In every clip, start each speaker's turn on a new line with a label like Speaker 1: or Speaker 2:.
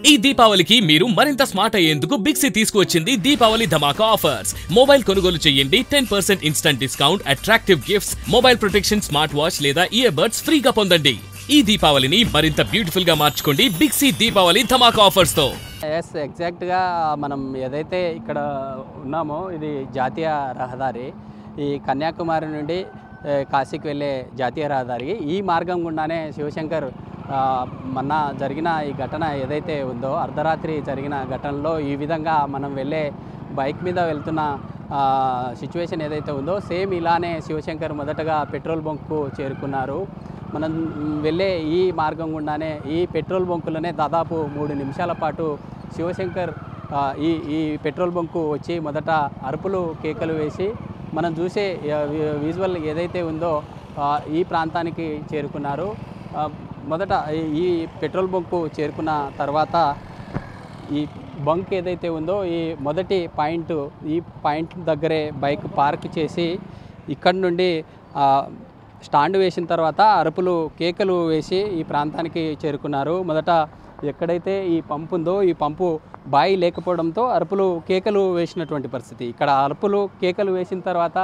Speaker 1: ఈ దీపావళికి మీరు మరింత స్మార్ట్ అయ్యేందుకు బిగ్ సి తీసుకువచ్చింది దీపావళి ధమాకా ఆఫర్స్. మొబైల్ కొనుగోలు చేయండి 10% instant discount, attractive gifts, mobile protection smart watch లేదా ఇయర్ బడ్స్ ఫ్రీగా పొందండి. ఈ దీపావళిని మరింత బ్యూటిఫుల్ గా మార్చుకోండి బిగ్ సి దీపావళి ధమాకా ఆఫర్స్ తో.
Speaker 2: ఎగ్జాక్ట్గా మనం ఏదైతే ఇక్కడ ఉన్నామో ఇది జాతీయ రహదారి. ఈ కన్యాకుమారి నుండి కాశీకి వెళ్ళే జాతీయ రహదారి. ఈ మార్గం గుండానే శివశంకర్ మొన్న జరిగిన ఈ ఘటన ఏదైతే ఉందో, అర్ధరాత్రి జరిగిన ఘటనలో ఈ విధంగా మనం వెళ్ళే బైక్ మీద వెళ్తున్న సిచ్యువేషన్ ఏదైతే ఉందో, సేమ్ ఇలానే శివశంకర్ మొదటగా పెట్రోల్ బంక్కు చేరుకున్నారు. మనం వెళ్ళే ఈ మార్గం గుండానే ఈ పెట్రోల్ బంకులోనే దాదాపు 3 నిమిషాల పాటు శివశంకర్ ఈ పెట్రోల్ బంకు వచ్చి మొదట అరుపులు కేకలు వేసి మనం చూసే విజువల్ ఏదైతే ఉందో ఈ ప్రాంతానికి చేరుకున్నారు. మొదట ఈ పెట్రోల్ బంకు చేరుకున్న తర్వాత ఈ బంక్ ఏదైతే ఉందో ఈ మొదటి పాయింట్, ఈ పాయింట్ దగ్గరే బైక్ పార్క్ చేసి ఇక్కడ నుండి స్టాండ్ వేసిన తర్వాత అరుపులు కేకలు వేసి ఈ ప్రాంతానికి చేరుకున్నారు. మొదట ఎక్కడైతే ఈ పంపు ఉందో ఈ పంపు బాయి లేకపోవడంతో అరుపులు కేకలు వేసినటువంటి పరిస్థితి. ఇక్కడ అరుపులు కేకలు వేసిన తర్వాత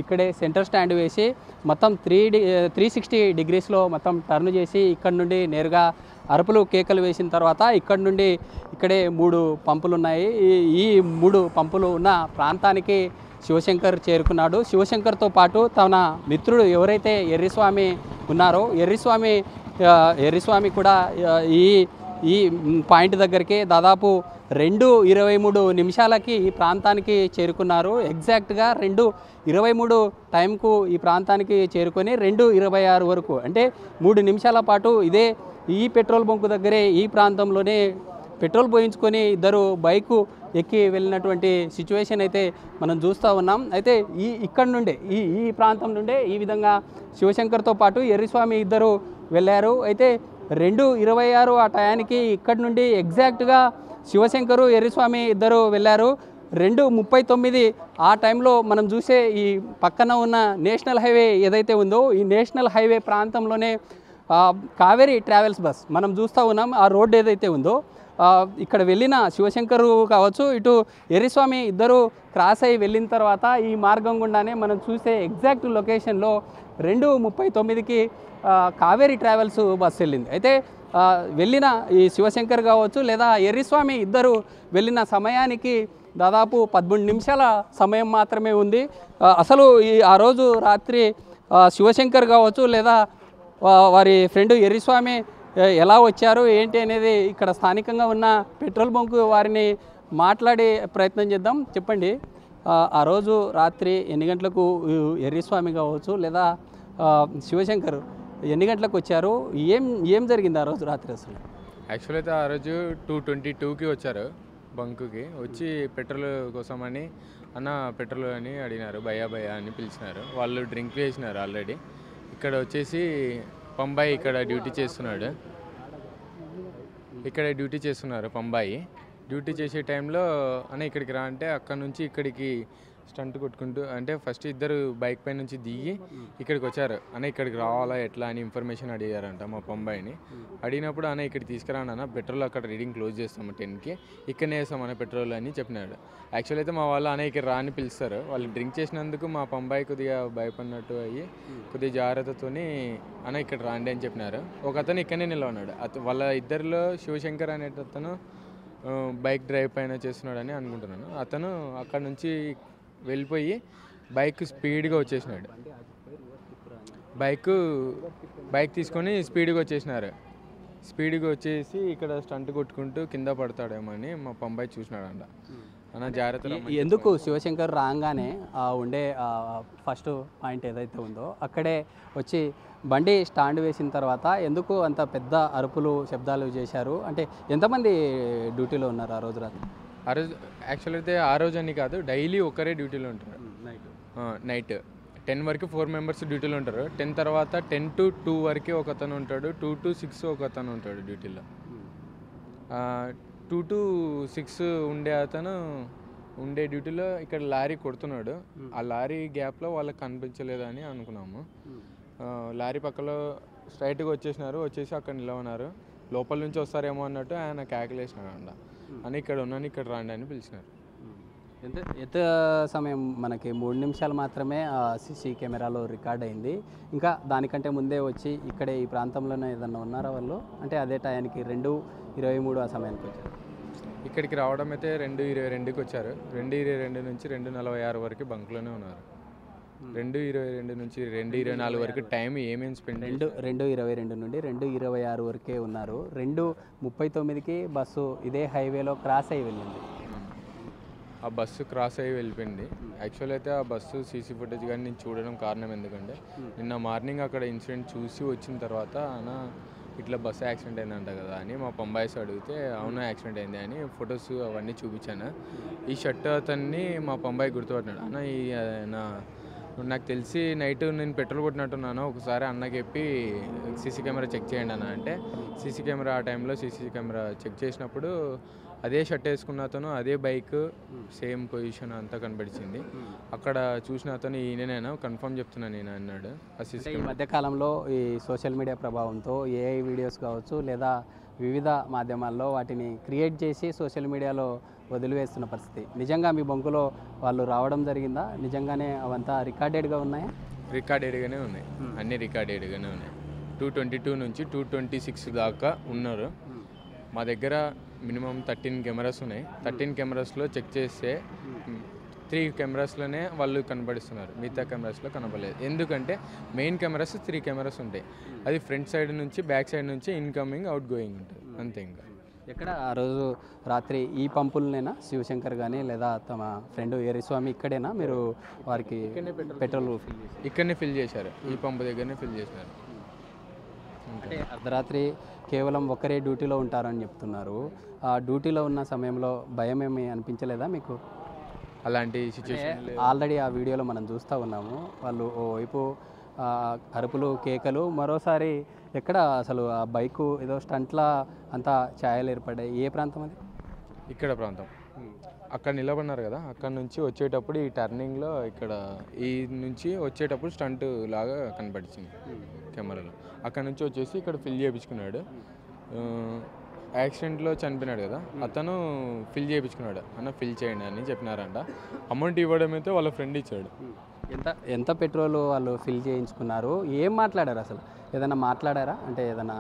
Speaker 2: ఇక్కడే సెంటర్ స్టాండ్ వేసి మొత్తం 360 డిగ్రీస్లో మొత్తం టర్న్ చేసి ఇక్కడ నుండి నేరుగా అరుపులు కేకలు వేసిన తర్వాత ఇక్కడ నుండి ఇక్కడే 3 పంపులు ఉన్నాయి. ఈ 3 పంపులు ఉన్న ప్రాంతానికి శివశంకర్ చేరుకున్నాడు. శివశంకర్తో పాటు తన మిత్రుడు ఎవరైతే ఎర్రిస్వామి ఉన్నారో ఎర్రిస్వామి కూడా ఈ పాయింట్ దగ్గరికి దాదాపు 2:23 నిమిషాలకి ఈ ప్రాంతానికి చేరుకున్నారు. ఎగ్జాక్ట్గా 2:23 టైంకు ఈ ప్రాంతానికి చేరుకొని 2:26 వరకు అంటే 3 నిమిషాల పాటు ఈ పెట్రోల్ బంకు దగ్గరే ఈ ప్రాంతంలోనే పెట్రోల్ పోయించుకొని ఇద్దరు బైకు ఎక్కి వెళ్ళినటువంటి సిచ్యువేషన్ అయితే మనం చూస్తూ ఉన్నాం. అయితే ఇక్కడ నుండే ఈ ప్రాంతం నుండే ఈ విధంగా శివశంకర్తో పాటు ఎర్రిస్వామి ఇద్దరు వెళ్ళారు. అయితే 2:26 ఆ టయానికి ఇక్కడ నుండి ఎగ్జాక్ట్గా శివశంకరు ఎర్రిస్వామి ఇద్దరు వెళ్ళారు. 2:39 ఆ టైంలో మనం చూసే ఈ పక్కన ఉన్న నేషనల్ హైవే ఏదైతే ఉందో ఈ నేషనల్ హైవే ప్రాంతంలోనే కావేరీ ట్రావెల్స్ బస్ మనం చూస్తూ ఉన్నాం. ఆ రోడ్డు ఏదైతే ఉందో ఇక్కడ వెళ్ళిన శివశంకరు కావచ్చు, ఇటు ఎర్రిస్వామి ఇద్దరు క్రాస్ అయ్యి వెళ్ళిన తర్వాత ఈ మార్గం గుండానే మనం చూసే ఎగ్జాక్ట్ లొకేషన్లో 2:39కి కావేరీ ట్రావెల్స్ బస్సు వెళ్ళింది. అయితే వెళ్ళిన ఈ శివశంకర్ కావచ్చు లేదా ఎర్రిస్వామి ఇద్దరు వెళ్ళిన సమయానికి దాదాపు 13 నిమిషాల సమయం మాత్రమే ఉంది. అసలు ఆ రోజు రాత్రి శివశంకర్ కావచ్చు లేదా వారి ఫ్రెండ్ ఎర్రిస్వామి ఎలా వచ్చారు ఏంటి అనేది ఇక్కడ స్థానికంగా ఉన్న పెట్రోల్ బంకు వారిని మాట్లాడే ప్రయత్నం చేద్దాం. చెప్పండి, ఆ రోజు రాత్రి ఎన్ని గంటలకు ఎర్రిస్వామి కావచ్చు లేదా శివశంకర్ ఎన్ని గంటలకు వచ్చారు, ఏం జరిగింది ఆ రోజు రాత్రి? అసలు
Speaker 3: యాక్చువల్ అయితే ఆ రోజు 2:22కి వచ్చారు బంకుకి. వచ్చి పెట్రోల్ కోసమని అన్న పెట్రోల్ అని అడిగినారు, భయ్యా అని పిలిచినారు. వాళ్ళు డ్రింక్ చేసినారు ఆల్రెడీ. ఇక్కడ వచ్చేసి పంబాయి ఇక్కడ డ్యూటీ చేస్తున్నారు పంబాయి. డ్యూటీ చేసే టైంలో అన్న ఇక్కడికి రా అంటే అక్కడ నుంచి ఇక్కడికి స్టంట్ కొట్టుకుంటూ అంటే ఫస్ట్ ఇద్దరు బైక్ పై నుంచి దిగి ఇక్కడికి వచ్చారు. అన్న ఇక్కడికి రావాలా ఎట్లా అని ఇన్ఫర్మేషన్ అడిగారంట మా పంబాయిని. అడిగినప్పుడు అన్న ఇక్కడికి తీసుకురాను అన్న, పెట్రోల్ అక్కడ రీడింగ్ క్లోజ్ చేస్తాము 10కి, ఇక్కడనే వేస్తాం అన్న పెట్రోల్ అని చెప్పినాడు. యాక్చువల్ అయితే మా వాళ్ళు అన్న ఇక్కడ రా అని పిలుస్తారు. వాళ్ళు డ్రింక్ చేసినందుకు మా పంబాయి కొద్దిగా భయపడినట్టు అయ్యి కొద్దిగా జాగ్రత్తతోని అన్న ఇక్కడ రాండి అని చెప్పినారు. ఒక అతను ఇక్కడనే నిలవన్నాడు. వాళ్ళ ఇద్దరిలో శివశంకర్ అనే అతను బైక్ డ్రైవ్ పైన చేస్తున్నాడని అనుకుంటున్నాను. అతను అక్కడ నుంచి వెళ్ళిపోయి బైక్ స్పీడ్గా వచ్చేసినాడు. బైక్ తీసుకొని స్పీడ్గా వచ్చేసినారు. స్పీడ్గా వచ్చేసి ఇక్కడ స్టంట్ కొట్టుకుంటూ కింద పడతాడేమో అని మా పంబాయి చూసినాడంట. అన్న జాగ్రత్త.
Speaker 2: ఎందుకు శివశంకర్ రాగానే ఉండే ఫస్ట్ పాయింట్ ఏదైతే ఉందో అక్కడే వచ్చి బండి స్టాండ్ వేసిన తర్వాత ఎందుకు అంత పెద్ద అరుపులు శబ్దాలు చేశారు? అంటే ఎంతమంది డ్యూటీలో ఉన్నారు ఆ రోజు రాత్రి?
Speaker 3: ఆ రోజు యాక్చువల్ అయితే ఆ రోజు అని కాదు, డైలీ ఒకరే డ్యూటీలో ఉంటారు. నైట్ 10 వరకు 4 మెంబర్స్ డ్యూటీలో ఉంటారు. 10 తర్వాత 10 to 2 వరకు ఒక అతను ఉంటాడు. 2 to 6 ఒక అతను ఉంటాడు డ్యూటీలో. 2 to 6 ఉండే డ్యూటీలో ఇక్కడ లారీ కొడుతున్నాడు. ఆ లారీ గ్యాప్లో వాళ్ళకి కనిపించలేదని అనుకున్నాము. లారీ పక్కలో స్ట్రైట్గా వచ్చేసి అక్కడ నిలవన్నారు. లోపల నుంచి వస్తారేమో అన్నట్టు ఆయన క్యాకులేషన్ అని ఇక్కడ ఉన్నాను, ఇక్కడ రాండి అని పిలిచినారు.
Speaker 2: ఎంత సమయం మనకి 3 నిమిషాలు మాత్రమే సీసీ కెమెరాలో రికార్డ్ అయింది. ఇంకా దానికంటే ముందే వచ్చి ఇక్కడే ఈ ప్రాంతంలోనే ఏదన్నా ఉన్నారా వాళ్ళు? అంటే అదే టయానికి 2:23 ఆ సమయానికి వచ్చారు.
Speaker 3: ఇక్కడికి రావడం అయితే 2:22కి వచ్చారు. 2:22 నుంచి 2:46 వరకు బంక్లోనే ఉన్నారు. 2:22 నుంచి 2:24 వరకు టైం ఏమేమి స్పెండ్
Speaker 2: 2:22 నుండి 2:26 వరకే ఉన్నారు. 2:39కి బస్సు ఇదే హైవేలో క్రాస్ అయ్యి వెళ్ళింది.
Speaker 3: ఆ బస్సు క్రాస్ అయ్యి వెళ్ళిపోయింది. యాక్చువల్ అయితే ఆ బస్సు సీసీ ఫుటేజ్ కానీ నేను చూడడం కారణం ఎందుకంటే నిన్న మార్నింగ్ అక్కడ ఇన్సిడెంట్ చూసి వచ్చిన తర్వాత అన్న ఇట్లా బస్సు యాక్సిడెంట్ అయిందంట కదా అని మా పంబాయిస్ అడిగితే అవును యాక్సిడెంట్ అయింది అని ఫొటోస్ అవన్నీ చూపించాను. ఈ షర్ట్ అతన్ని మా పంబాయి గుర్తుపట్టినాడు. అన్న ఈ నాకు తెలిసి నైట్ నేను పెట్రోల్ కొట్టినట్టున్నాను, ఒకసారి అన్నకి చెప్పి సీసీ కెమెరా చెక్ చేయండి అన్న అంటే సీసీ కెమెరా ఆ టైంలో సీసీ కెమెరా చెక్ చేసినప్పుడు అదే షర్ట్ వేసుకున్న అతను అదే బైక్ సేమ్ పొజిషన్ అంతా కనబడిచింది. అక్కడ చూసిన అతను ఈయననేనా కన్ఫర్మ్ చెప్తున్నాను నేను అన్నాడు.
Speaker 2: ఈ మధ్యకాలంలో ఈ సోషల్ మీడియా ప్రభావంతో ఏఐ వీడియోస్ కావచ్చు లేదా వివిధ మాధ్యమాల్లో వాటిని క్రియేట్ చేసి సోషల్ మీడియాలో వదిలివేస్తున్న పరిస్థితి. నిజంగా మీ బంకులో వాళ్ళు రావడం జరిగిందా? నిజంగానే అవంతా రికార్డెడ్గా ఉన్నాయా?
Speaker 3: రికార్డెడ్గానే ఉన్నాయి, అన్నీ రికార్డెడ్గానే ఉన్నాయి. 222 నుంచి 226 దాకా ఉన్నారు. మా దగ్గర మినిమం 13 కెమెరాస్ ఉన్నాయి. 13 కెమెరాస్లో చెక్ చేస్తే 3 కెమెరాస్లోనే వాళ్ళు కనబడిస్తున్నారు, మిగతా కెమెరాస్లో కనబడలేదు. ఎందుకంటే మెయిన్ కెమెరాస్ 3 కెమెరాస్ ఉంటాయి. అది ఫ్రంట్ సైడ్ నుంచి బ్యాక్ సైడ్ నుంచి ఇన్కమింగ్ అవుట్ గోయింగ్ ఉంటుంది అంతే. ఇంకా
Speaker 2: ఎక్కడ ఆ రోజు రాత్రి ఈ పంపులనేనా శివశంకర్ కానీ లేదా తమ ఫ్రెండ్ ఎరిస్వామి ఇక్కడేనా మీరు వారికి పెట్రోల్
Speaker 3: ఇక్కడనే ఫిల్ చేశారు, ఈ పంపు దగ్గరనే ఫిల్ చేశారు.
Speaker 2: అంటే అర్ధరాత్రి కేవలం ఒకరే డ్యూటీలో ఉంటారని చెప్తున్నారు. ఆ డ్యూటీలో ఉన్న సమయంలో భయం ఏమి అనిపించలేదా మీకు?
Speaker 3: అలాంటి సిచ్యువేషన్
Speaker 2: ఆల్రెడీ ఆ వీడియోలో మనం చూస్తూ ఉన్నాము. వాళ్ళు ఓవైపు అరుపులు కేకలు, మరోసారి ఎక్కడ అసలు ఆ బైకు ఏదో స్టంట్లా అంతా ఛాయలు ఏర్పడ్డాయి. ఏ ప్రాంతం అది?
Speaker 3: ఇక్కడ ప్రాంతం. అక్కడ నిలబడినారు కదా, అక్కడ నుంచి వచ్చేటప్పుడు ఈ టర్నింగ్లో ఇక్కడ ఈ నుంచి వచ్చేటప్పుడు స్టంట్ లాగా కనపడిచింది కెమెరాలో. అక్కడ నుంచి వచ్చేసి ఇక్కడ ఫిల్ చేయించుకున్నాడు. యాక్సిడెంట్లో చనిపోయినాడు కదా అతను ఫిల్ చేయించుకున్నాడు. అన్న ఫిల్ చేయండి అని చెప్పినారంట. అమౌంట్ ఇవ్వడం అయితే వాళ్ళ ఫ్రెండ్ ఇచ్చాడు.
Speaker 2: ఎంత పెట్రోల్ వాళ్ళు ఫిల్ చేయించుకున్నారు? ఏం మాట్లాడారు అసలు? ఏదైనా మాట్లాడారా? అంటే ఏదైనా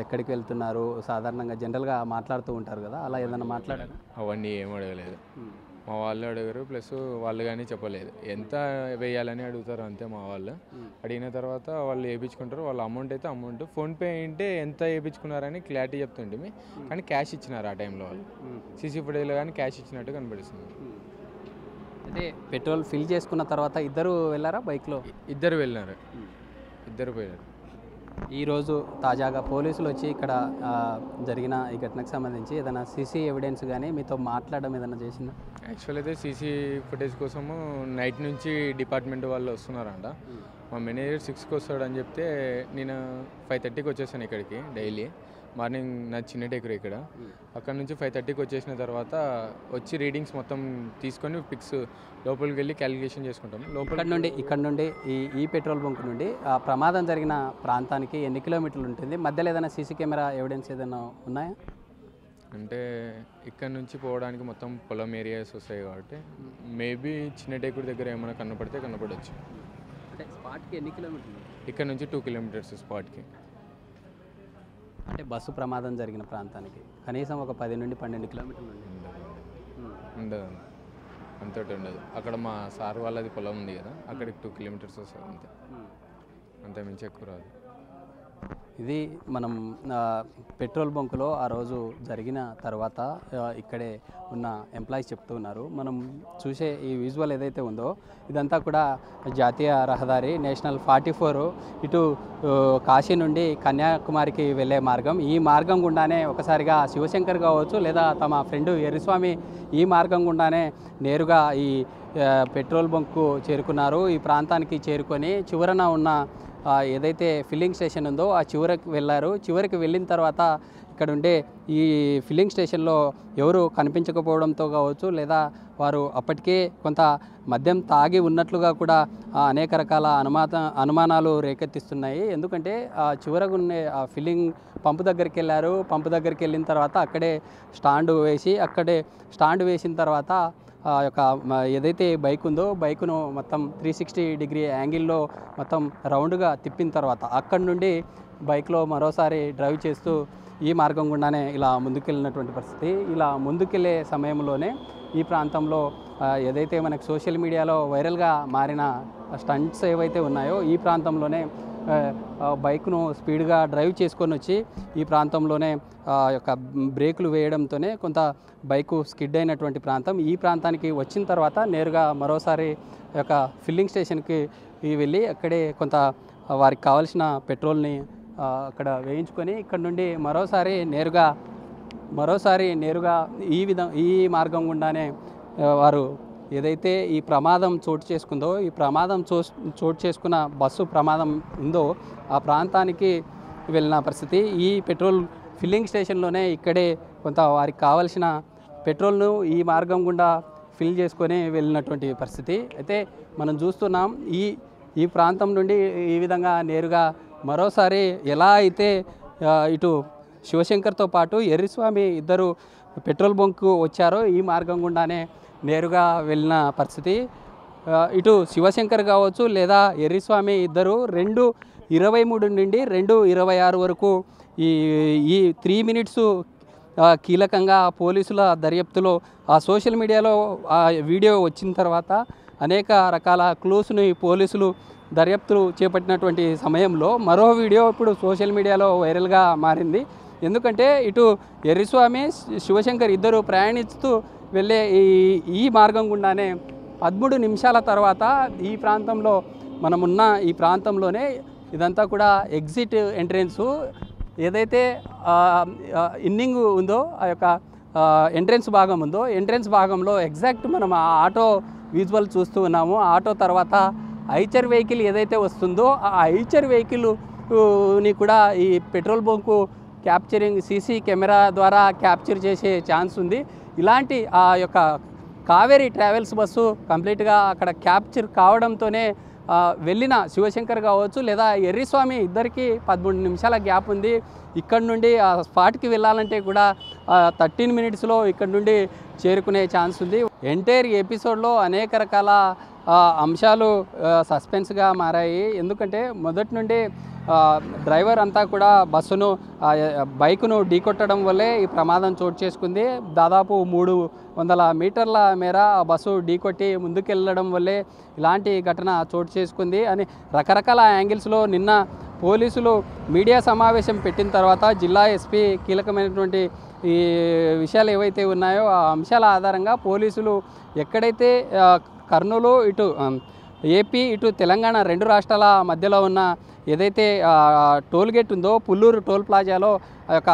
Speaker 2: ఎక్కడికి వెళ్తున్నారు సాధారణంగా జనరల్గా మాట్లాడుతూ ఉంటారు కదా, అలా ఏదైనా మాట్లాడారా?
Speaker 3: అవన్నీ ఏం అడగలేదు. మా వాళ్ళు అడిగారు, ప్లస్ వాళ్ళు కానీ చెప్పలేదు. ఎంత వేయాలని అడుగుతారు అంతే. మా వాళ్ళు అడిగిన తర్వాత వాళ్ళు వేయించుకుంటారు. వాళ్ళ అమౌంట్ అయితే అమౌంట్ ఫోన్పే అంటే ఎంత వేయించుకున్నారని క్లారిటీ చెప్తుంటే కానీ క్యాష్ ఇచ్చినారు ఆ టైంలో. వాళ్ళు సీసీ ఫుటేజ్లో కానీ క్యాష్ ఇచ్చినట్టు కనబడిస్తుంది.
Speaker 2: అంటే పెట్రోల్ ఫిల్ చేసుకున్న తర్వాత ఇద్దరు వెళ్ళారా బైక్లో?
Speaker 3: ఇద్దరు వెళ్ళినారు, ఇద్దరు పోయారు.
Speaker 2: ఈరోజు తాజాగా పోలీసులు వచ్చి ఇక్కడ జరిగిన ఈ ఘటనకు సంబంధించి ఏదైనా సీసీ ఎవిడెన్స్ కానీ మీతో మాట్లాడడం ఏదైనా చేసిందా?
Speaker 3: యాక్చువల్ అయితే సీసీ ఫుటేజ్ కోసము నైట్ నుంచి డిపార్ట్మెంట్ వాళ్ళు వస్తున్నారంట. మా మేనేజర్ 6కి వస్తాడని చెప్తే నేను 5:30కి వచ్చేసాను ఇక్కడికి. డైలీ మార్నింగ్ నా చిన్న టేకరు ఇక్కడ. అక్కడ నుంచి 5:30కి వచ్చేసిన తర్వాత వచ్చి రీడింగ్స్ మొత్తం తీసుకొని పిక్స్ లోపలికి వెళ్ళి క్యాలిక్యులేషన్ చేసుకుంటాం.
Speaker 2: ఇక్కడ నుండి ఈ పెట్రోల్ బంక్ నుండి ఆ ప్రమాదం జరిగిన ప్రాంతానికి ఎన్ని కిలోమీటర్లు ఉంటుంది? మధ్యలో ఏదైనా సీసీ కెమెరా ఎవిడెన్స్ ఏదైనా ఉన్నాయా?
Speaker 3: అంటే ఇక్కడ నుంచి పోవడానికి మొత్తం పొలం ఏరియాస్ వస్తాయి కాబట్టి మేబీ చిన్న టేకుడు దగ్గర ఏమైనా కనపడవచ్చు.
Speaker 2: అంటే స్పాట్కి ఎన్ని కిలోమీటర్లు?
Speaker 3: ఇక్కడ నుంచి 2 కిలోమీటర్స్ స్పాట్కి.
Speaker 2: అంటే బస్సు ప్రమాదం జరిగిన ప్రాంతానికి కనీసం ఒక 10 నుండి 12 కిలోమీటర్లు
Speaker 3: ఉండదు, అంతటి ఉండదు. అక్కడ మా సార్ వాళ్ళది పొలం ఉంది కదా, అక్కడికి 2 కిలోమీటర్స్ వస్తుంది అంతే మించి ఎక్కువ రాదు.
Speaker 2: ఇది మనం పెట్రోల్ బంకులో ఆ రోజు జరిగిన తర్వాత ఇక్కడే ఉన్న ఎంప్లాయీస్ చెప్తూ ఉన్నారు. మనం చూసే ఈ విజువల్ ఏదైతే ఉందో ఇదంతా కూడా జాతీయ రహదారి నేషనల్ 44 ఇటు కాశీ నుండి కన్యాకుమారికి వెళ్ళే మార్గం. ఈ మార్గం గుండానే ఒకసారిగా శివశంకర్ కావచ్చు లేదా తమ ఫ్రెండ్ ఎర్రిస్వామి ఈ మార్గం గుండానే నేరుగా ఈ పెట్రోల్ బంకు చేరుకున్నారు. ఈ ప్రాంతానికి చేరుకొని చివరన ఉన్న ఏదైతే ఫిల్లింగ్ స్టేషన్ ఉందో ఆ చివరికి వెళ్ళారు. చివరికి వెళ్ళిన తర్వాత ఇక్కడ ఉండే ఈ ఫిల్లింగ్ స్టేషన్లో ఎవరు కనిపించకపోవడంతో కావచ్చు, లేదా వారు అప్పటికే కొంత మద్యం తాగి ఉన్నట్లుగా కూడా అనేక రకాల అనుమానాలు రేకెత్తిస్తున్నాయి. ఎందుకంటే చివరకు ఉండే ఆ ఫిల్లింగ్ పంపు దగ్గరికి వెళ్ళారు. పంపు దగ్గరికి వెళ్ళిన తర్వాత అక్కడే స్టాండ్ వేసిన తర్వాత యొక్క ఏదైతే బైక్ ఉందో బైకును మొత్తం 360 డిగ్రీ యాంగిల్లో మొత్తం రౌండ్గా తిప్పిన తర్వాత అక్కడి నుండి బైక్లో మరోసారి డ్రైవ్ చేస్తూ ఈ మార్గం గుండానే ఇలా ముందుకెళ్ళినటువంటి పరిస్థితి. ఇలా ముందుకెళ్ళే సమయంలోనే ఈ ప్రాంతంలో ఏదైతే మనకు సోషల్ మీడియాలో వైరల్గా మారిన స్టంట్స్ ఏవైతే ఉన్నాయో ఈ ప్రాంతంలోనే బైక్ను స్పీడ్గా డ్రైవ్ చేసుకొని వచ్చి ఈ ప్రాంతంలోనే యొక్క బ్రేకులు వేయడంతోనే కొంత బైకు స్కిడ్ అయినటువంటి ప్రాంతం. ఈ ప్రాంతానికి వచ్చిన తర్వాత నేరుగా మరోసారి యొక్క ఫిల్లింగ్ స్టేషన్కి వెళ్ళి అక్కడే కొంత వారికి కావాల్సిన పెట్రోల్ని అక్కడ వేయించుకొని ఇక్కడ నుండి మరోసారి నేరుగా ఈ మార్గం గుండానే వారు ఏదైతే ఈ ప్రమాదం చోటు చేసుకుందో ఈ ప్రమాదం చోటు చేసుకున్న బస్సు ప్రమాదం ఉందో ఆ ప్రాంతానికి వెళ్ళిన పరిస్థితి. ఈ పెట్రోల్ ఫిల్లింగ్ స్టేషన్లోనే ఇక్కడే కొంత వారికి కావలసిన పెట్రోల్ను ఈ మార్గం గుండా ఫిల్ చేసుకొని వెళ్ళినటువంటి పరిస్థితి అయితే మనం చూస్తున్నాం. ఈ ప్రాంతం నుండి ఈ విధంగా నేరుగా మరోసారి ఎలా అయితే ఇటు శివశంకర్తో పాటు ఎర్రిస్వామి ఇద్దరు పెట్రోల్ బంకు వచ్చారో ఈ మార్గం గుండానే నేరుగా వెళ్ళిన పరిస్థితి. ఇటు శివశంకర్ కావచ్చు లేదా ఎర్రిస్వామి ఇద్దరు 2:23 నుండి 2:26 వరకు ఈ 3 మినిట్స్ కీలకంగా పోలీసుల దర్యాప్తులో సోషల్ మీడియాలో వీడియో వచ్చిన తర్వాత అనేక రకాల క్లూస్ని పోలీసులు దర్యాప్తులు చేపట్టినటువంటి సమయంలో మరో వీడియో ఇప్పుడు సోషల్ మీడియాలో వైరల్గా మారింది. ఎందుకంటే ఇటు ఎర్రిస్వామి శివశంకర్ ఇద్దరు ప్రయాణిస్తూ వెళ్ళే ఈ మార్గం గుండానే 13 నిమిషాల తర్వాత ఈ ప్రాంతంలో మనమున్న ఈ ప్రాంతంలోనే ఇదంతా కూడా ఎగ్జిట్ ఎంట్రెన్సు ఏదైతే ఇన్నింగ్ ఉందో ఆ యొక్క ఎంట్రెన్స్ భాగం ఉందో ఎంట్రెన్స్ భాగంలో ఎగ్జాక్ట్ మనం ఆ ఆటో విజువల్ చూస్తూ ఉన్నాము. ఆటో తర్వాత ఐచర్ వెహికల్ ఏదైతే వస్తుందో ఆ ఐచర్ వెహికల్ని కూడా ఈ petrol bunk capturing CC camera ద్వారా క్యాప్చర్ చేసే ఛాన్స్ ఉంది. ఇలాంటి ఆ యొక్క కావేరీ ట్రావెల్స్ బస్సు కంప్లీట్గా అక్కడ క్యాప్చర్ కావడంతోనే వెళ్ళిన శివశంకర్ కావచ్చు లేదా ఎర్రిస్వామి ఇద్దరికి 13 నిమిషాల గ్యాప్ ఉంది. ఇక్కడ నుండి ఆ స్పాట్కి వెళ్ళాలంటే కూడా 13 మినిట్స్లో ఇక్కడ నుండి చేరుకునే ఛాన్స్ ఉంది. ఎంటైర్ ఎపిసోడ్లో అనేక రకాల అంశాలు సస్పెన్స్గా మారాయి. ఎందుకంటే మొదటి నుండి డ్రైవర్ అంతా కూడా బైకును ఢీకొట్టడం వల్లే ఈ ప్రమాదం చోటు చేసుకుంది. దాదాపు 300 మీటర్ల మేర బస్సు ఢీకొట్టి ముందుకెళ్ళడం వల్లే ఇలాంటి ఘటన చోటు చేసుకుంది అని రకరకాల యాంగిల్స్లో నిన్న పోలీసులు మీడియా సమావేశం పెట్టిన తర్వాత జిల్లా ఎస్పీ కీలకమైనటువంటి ఈ విషయాలు ఏవైతే ఉన్నాయో ఆ అంశాల ఆధారంగా పోలీసులు ఎక్కడైతే కర్నూలు ఇటు ఏపీ ఇటు తెలంగాణ 2 రాష్ట్రాల మధ్యలో ఉన్న ఏదైతే టోల్ గేట్ ఉందో పుల్లూరు టోల్ ప్లాజాలో ఆ యొక్క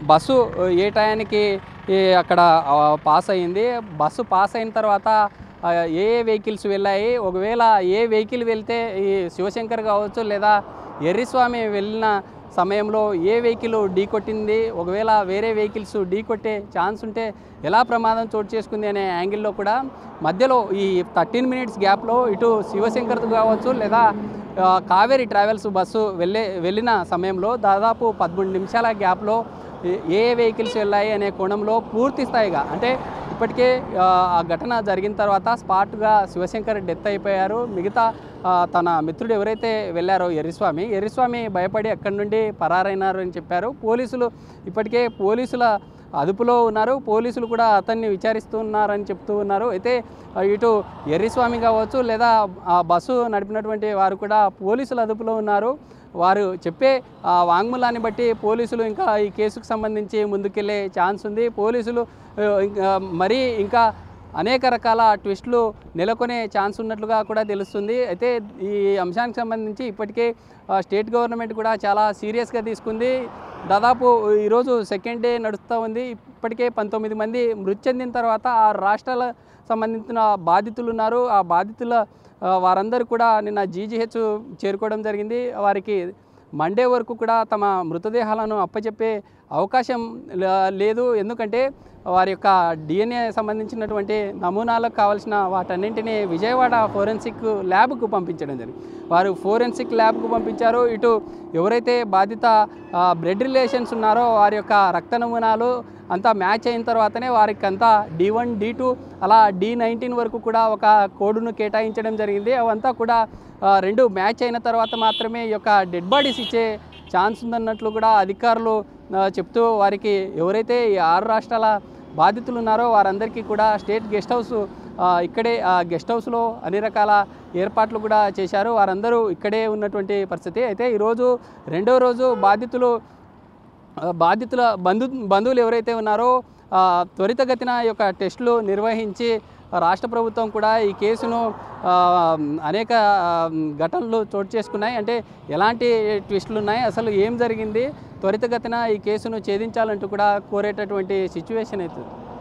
Speaker 2: బస్సు ఏ టయానికి అక్కడ పాస్ అయింది, బస్సు పాస్ అయిన తర్వాత ఏ వెహికల్స్ వెళ్ళాయి, ఒకవేళ ఏ వెహికల్ వెళ్తే ఈ శివశంకర్ కావచ్చు లేదా ఎర్రిస్వామి వెళ్ళిన సమయంలో ఏ వెహికల్ ఢీకొట్టింది, ఒకవేళ వేరే వెహికల్స్ ఢీకొట్టే ఛాన్స్ ఉంటే ఎలా ప్రమాదం చోటు చేసుకుంది అనే యాంగిల్లో కూడా మధ్యలో ఈ 13 మినిట్స్ గ్యాప్లో ఇటు శివశంకర్ కావచ్చు లేదా కావేరీ ట్రావెల్స్ బస్సు వెళ్ళిన సమయంలో దాదాపు 13 నిమిషాల గ్యాప్లో ఏ వెహికల్స్ వెళ్ళాయి అనే కోణంలో పూర్తి స్థాయిగా అంటే ఇప్పటికే ఆ ఘటన జరిగిన తర్వాత స్పాట్గా శివశంకర్ డెత్ అయిపోయారు. మిగతా తన మిత్రుడు ఎవరైతే వెళ్ళారో ఎర్రిస్వామి భయపడి అక్కడి నుండి పరారైనారు అని చెప్పారు. పోలీసులు ఇప్పటికే పోలీసుల అదుపులో ఉన్నారు. పోలీసులు కూడా అతన్ని విచారిస్తున్నారని చెప్తూ ఉన్నారు. అయితే ఇటు ఎర్రిస్వామి కావచ్చు లేదా ఆ బస్సు నడిపినటువంటి వారు కూడా పోలీసుల అదుపులో ఉన్నారు. వారు చెప్పే వాంగ్మూలాన్ని బట్టి పోలీసులు ఇంకా ఈ కేసుకు సంబంధించి ముందుకెళ్లే ఛాన్స్ ఉంది. పోలీసులు మరీ ఇంకా అనేక రకాల ట్విస్టులు నెలకొనే ఛాన్స్ ఉన్నట్లుగా కూడా తెలుస్తుంది. అయితే ఈ అంశానికి సంబంధించి ఇప్పటికే స్టేట్ గవర్నమెంట్ కూడా చాలా సీరియస్గా తీసుకుంది. దాదాపు ఈరోజు సెకండ్ డే నడుస్తూ ఉంది. ఇప్పటికే 19 మంది మృతి చెందిన తర్వాత 6 రాష్ట్రాల సంబంధించిన బాధితులు ఉన్నారు. ఆ బాధితుల వారందరూ కూడా నిన్న జీజీహెచ్ చేరుకోవడం జరిగింది. వారికి మండే వరకు కూడా తమ మృతదేహాలను అప్పచెప్పే అవకాశం లేదు. ఎందుకంటే వారి యొక్క DNA సంబంధించినటువంటి నమూనాలకు కావాల్సిన వాటన్నింటినీ విజయవాడ ఫోరెన్సిక్ ల్యాబ్కు పంపించడం జరిగింది. వారు ఫోరెన్సిక్ ల్యాబ్కు పంపించారు. ఇటు ఎవరైతే బాధిత బ్లడ్ రిలేషన్స్ ఉన్నారో వారి యొక్క రక్త నమూనాలు అంతా మ్యాచ్ అయిన తర్వాతనే వారికి అంతా D1 D2 అలా D19 వరకు కూడా ఒక కోడ్ను కేటాయించడం జరిగింది. అవంతా కూడా 2 మ్యాచ్ అయిన తర్వాత మాత్రమే ఈ యొక్క డెడ్ బాడీస్ ఇచ్చే ఛాన్స్ ఉందన్నట్లు కూడా అధికారులు చెప్తూ వారికి ఎవరైతే ఈ 6 రాష్ట్రాల బాధితులు ఉన్నారో వారందరికీ కూడా స్టేట్ గెస్ట్ హౌస్ ఇక్కడే గెస్ట్ హౌస్లో అన్ని రకాల ఏర్పాట్లు కూడా చేశారు. వారందరూ ఇక్కడే ఉన్నటువంటి పరిస్థితి. అయితే ఈరోజు రెండో రోజు బాధితుల బంధువులు ఎవరైతే ఉన్నారో త్వరితగతిన ఈ యొక్క టెస్టులు నిర్వహించి రాష్ట్ర ప్రభుత్వం కూడా ఈ కేసును అనేక ఘటనలు చోటు చేసుకున్నాయి. అంటే ఎలాంటి ట్విస్టులు ఉన్నాయి, అసలు ఏం జరిగింది, త్వరితగతిన ఈ కేసును ఛేదించాలంటూ కూడా కోరేటటువంటి సిచ్యువేషన్ అవుతుంది.